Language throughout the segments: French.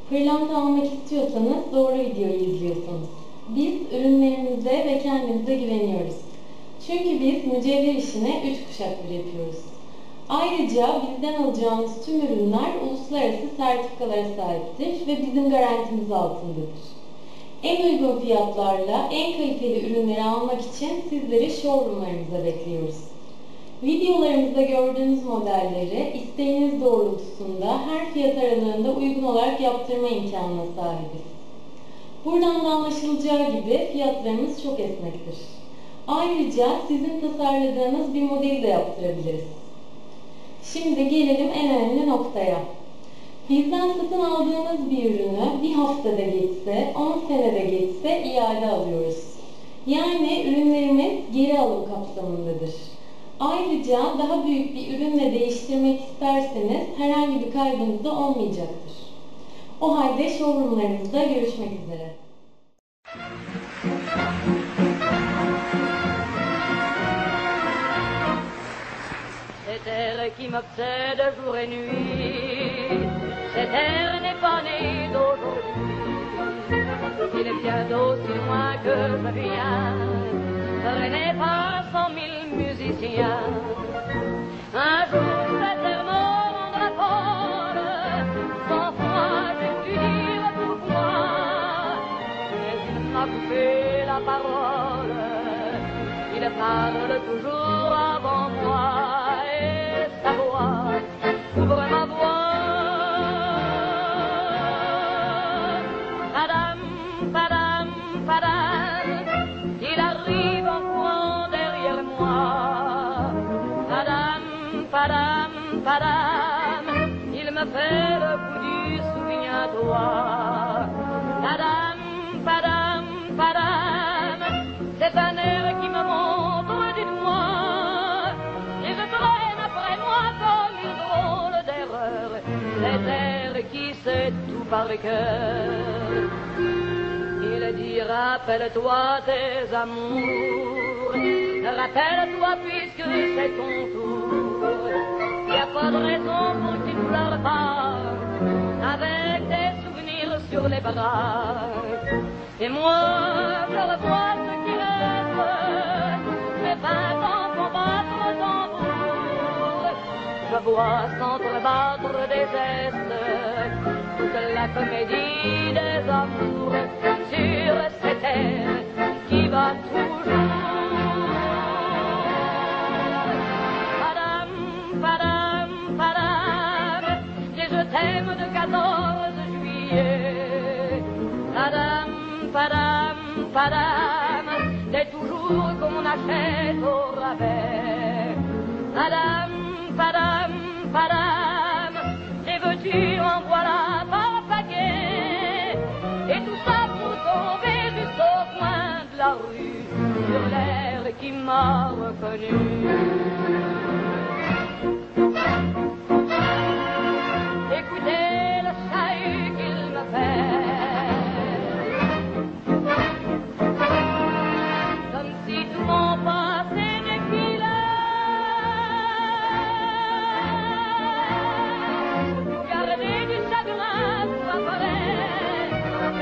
Pırlanta almak istiyorsanız doğru videoyu izliyorsunuz. Biz ürünlerimize ve kendimize güveniyoruz. Çünkü biz mücevher işine 3 kuşaktır yapıyoruz. Ayrıca bizden alacağınız tüm ürünler uluslararası sertifikalara sahiptir ve bizim garantimiz altındadır. En uygun fiyatlarla en kaliteli ürünleri almak için sizleri showroomlarımıza bekliyoruz. Videolarımızda gördüğünüz modelleri isteğiniz doğrultusunda her fiyat aralığında uygun olarak yaptırma imkanına sahibiz. Buradan da anlaşılacağı gibi fiyatlarımız çok esnektir. Ayrıca sizin tasarladığınız bir modeli de yaptırabiliriz. Şimdi gelelim en önemli noktaya. Bizden satın aldığınız bir ürünü bir haftada geçse, 10 senede geçse iade alıyoruz. Yani ürünlerimiz geri alım kapsamındadır. Ayrıca daha büyük bir ürünle değiştirmek isterseniz herhangi bir kaybınız da olmayacaktır. O halde showroomlarımızda görüşmek üzere. Cet air qui m'obsède jour et nuit, cet air n'est pas né d'aujourd'hui. Il est bien d'aussi loin que je viens, traîné par 100 000 musiciens. Un jour cet air me rendra folle, sans foi j'ai pu dire pourquoi, mais il m'a coupé la parole, il parle toujours avant moi. Ouvre ma voix. Padam, padam, padam, il arrive en courant derrière moi. Padam, padam, padam, il me fait le coup du souviens-toi. Padam, padam, padam, c'est un air qui me montre du doigt et je traîne après moi comme une drôle d'erreur, cet air qui sait tout par le cœur. Il dit rappelle-toi tes amours, rappelle-toi puisque c'est ton tour. Y a pas de raison pour que tu ne pleures pas, avec tes souvenirs sur les bras. Et moi je revois ce qui reste, mes 20 ans vont battre tambour. Je vois s'entrebattre des gestes, toute la comédie des amours sur cette terre qui va toujours. Padam, padam, padam, et je t'aime de 14 juillet. Padam, padam, padam, c'est toujours qu'on achète au rabais. Padam, padam, padam, et veux-tu en voilà par paquet. Et tout ça pour tomber jusqu'au coin de la rue, sur l'air qui m'a reconnu. Écoutez le chahut qu'il me fait, comme si tout mon passé défilait. Gardez du chagrin pour après,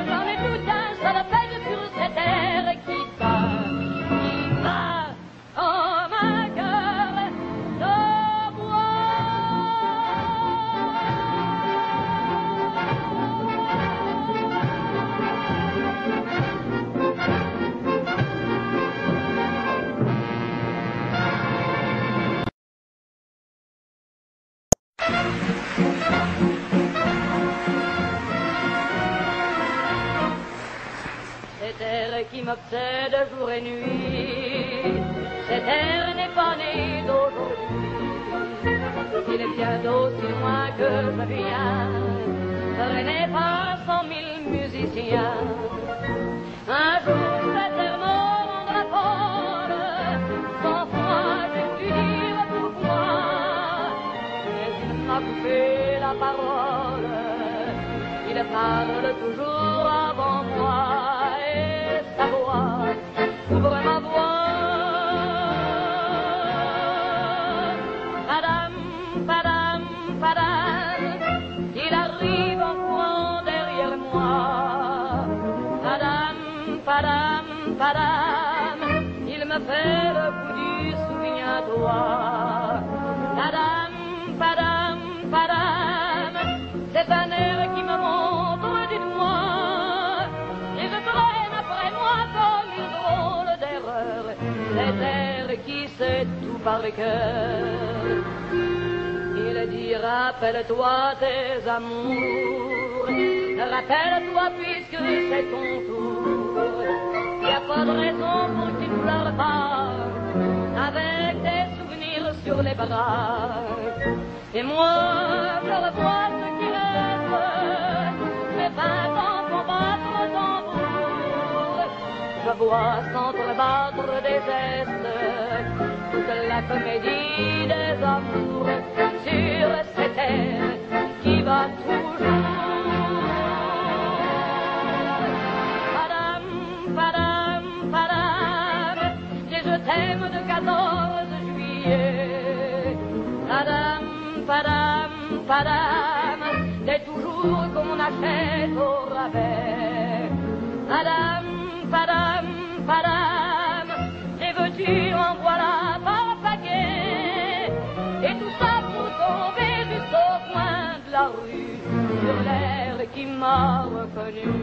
j'en ai tout un seul peine sur cette terre qui bat comme un cœur de bois. Cet air qui m'obsède jour et nuit, cet air n'est pas né d'aujourd'hui. Il est bien d'aussi loin que je viens, traîné par 100 000 musiciens. Un jour cet air me rendra folle, sans foi j'ai pu dire pourquoi, mais il m'a coupé la parole, il parle toujours avant moi. Sa voix, ouvre ma voix. Padam, padam, padam, il arrive en courant derrière c'est le goût du souviens-toi. Padam, padam, padam, c'est un air qui me monte au-dessus de moi, et je traîne après moi comme une drôle d'erreur, cet air qui sait tout par le cœur. Il dit rappelle-toi tes amours, rappelle-toi puisque c'est ton tour, y a pas de raison pour que tu ne pleures pas, avec tes souvenirs sur les bras. Et moi, pleure-toi ce qui reste, mes 20 ans font battre le tambour. Je vois s'entrebattre des gestes, toute la comédie des amours, sur cette terre qui va toujours. Padam, padam, padam, j'ai je t'aime de 14 juillet. Padam, padam, padam, c'est toujours qu'on achète au rabais. Padam, padam, padam, et veux-tu en voilà par paquet, et tout ça pour tomber jusqu'au coin de la rue, sur l'air qui m'a reconnu.